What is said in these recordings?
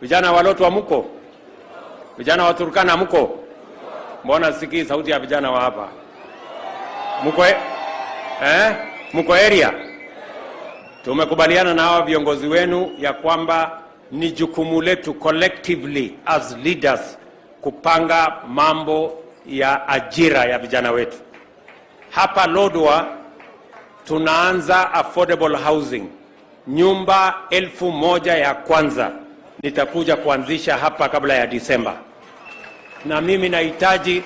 Vijana wa Lotwa mko? Vijana wa Turkana mko? Mbona sikii sauti ya vijana wa hapa? Mko mko area? Tumekubaliana na hawa viongozi wenu ya kwamba ni jukumu letu collectively as leaders kupanga mambo ya ajira ya vijana wetu. Hapa Lodwar tunaanza affordable housing. Nyumba 1000 ya kwanza nitakuja kuanzisha hapa kabla ya Disemba. Na mimi nahitaji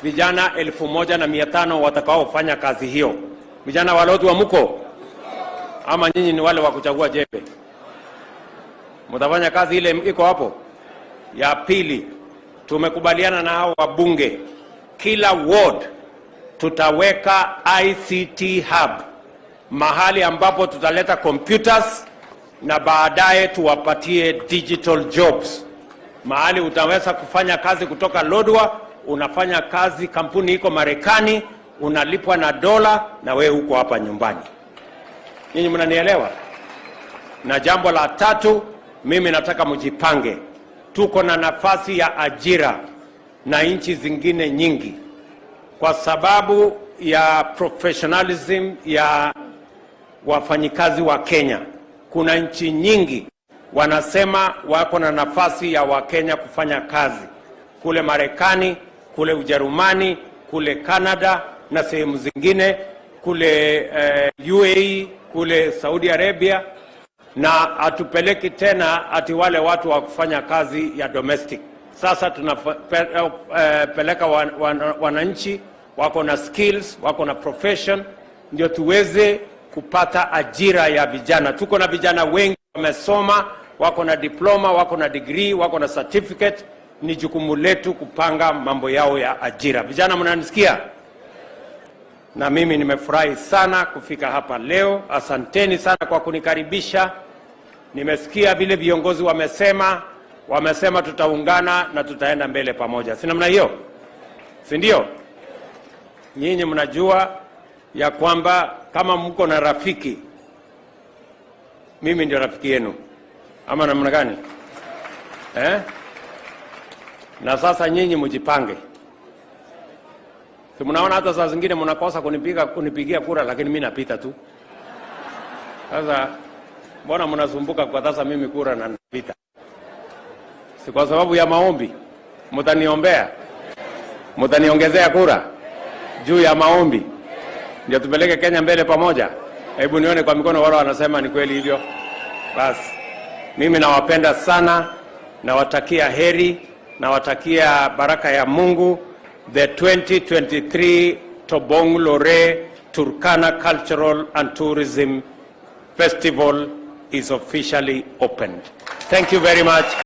vijana 1500 watakaofanya kazi hiyo. Vijana wa Lodwar mko? Ama nyinyi ni wale wa kuchagua jembe? Mtafanya kazi ile iko hapo? Ya pili, tumekubaliana na hao wabunge, kila ward tutaweka ICT hub, mahali ambapo tutaleta computers na baadaye tuwapatie digital jobs. Mahali utaweza kufanya kazi kutoka Lodwar, unafanya kazi, kampuni iko Marekani, unalipwa na dola na wewe uko hapa nyumbani. Nyinyi mnanielewa? Na jambo la tatu, mimi nataka mjipange. Tuko na nafasi ya ajira na nchi zingine nyingi kwa sababu ya professionalism ya wafanyikazi wa Kenya. Kuna nchi nyingi wanasema wako na nafasi ya Wakenya kufanya kazi kule Marekani, kule Ujerumani, kule Canada na sehemu zingine, kule UAE, kule Saudi Arabia, na atupeleki tena ati wale watu wa kufanya kazi ya domestic. Sasa tunapeleka wananchi wako na skills, wako na profession, ndio tuweze kupata ajira ya vijana. Tuko na vijana wengi wamesoma, wako na diploma, wako na degree, wako na certificate. Ni jukumu letu kupanga mambo yao ya ajira. Vijana mnanisikia? Na mimi nimefurahi sana kufika hapa leo. Asanteni sana kwa kunikaribisha. Nimesikia vile viongozi wamesema tutaungana na tutaenda mbele pamoja. Si namna hiyo? Si ndio? Nyinyi mnajua ya kwamba kama mko na rafiki, mimi ndio rafiki yenu. Ama namna gani? Na sasa nyinyi mjipange. Si mnaona hata saa zingine mnakosa kunipigia kura, lakini mimi napita tu. Sasa mbona mnasumbuka kwa sasa mimi kura na napita? Si kwa sababu ya maombi? Mtaniombea? Mtaniongezea kura juu ya maombi ndio tupeleke Kenya mbele pamoja? Hebu nione kwa mikono wale wanasema ni kweli hivyo. Basi mimi nawapenda sana, nawatakia heri, nawatakia baraka ya Mungu. The 2023 Tobong Lore Turkana Cultural and Tourism Festival is officially opened. Thank you very much.